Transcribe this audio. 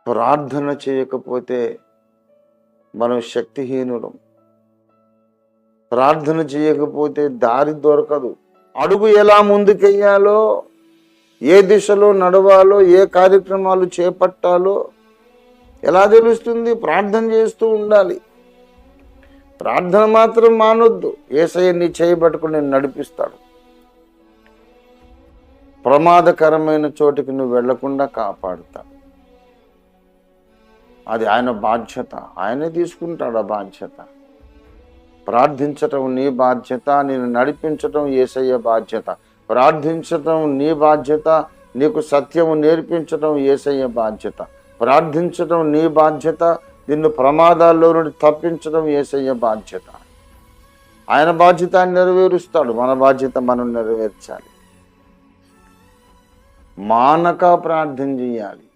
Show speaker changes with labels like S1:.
S1: ప్రార్థన చేయకపోతే మనం శక్తిహీనులం. ప్రార్థన చేయకపోతే దారి దొరకదు. అడుగు ఎలా ముందుకెయ్యాలో, ఏ దిశలో నడవాలో, ఏ కార్యక్రమాలు చేపట్టాలో ఎలా తెలుస్తుంది? ప్రార్థన చేస్తూ ఉండాలి. ప్రార్థన మాత్రం మానొద్దు. యేసయ్య నీ చేయబట్టుకుని నేను నడిపిస్తాడు. ప్రమాదకరమైన చోటికి నువ్వు వెళ్లకుండా కాపాడుతాడు. అది ఆయన బాధ్యత. ఆయనే తీసుకుంటాడు ఆ బాధ్యత. ప్రార్థించటం నీ బాధ్యత, నేను నడిపించటం యేసయ్య బాధ్యత. ప్రార్థించటం నీ బాధ్యత, నీకు సత్యము నేర్పించటం యేసయ్య బాధ్యత. ప్రార్థించటం నీ బాధ్యత, నిన్ను ప్రమాదాల్లో నుండి తప్పించడం యేసయ్య బాధ్యత. ఆయన బాధ్యత ఆయన నెరవేరుస్తాడు. మన బాధ్యత మనం నెరవేర్చాలి. మానక ప్రార్థన చేయాలి.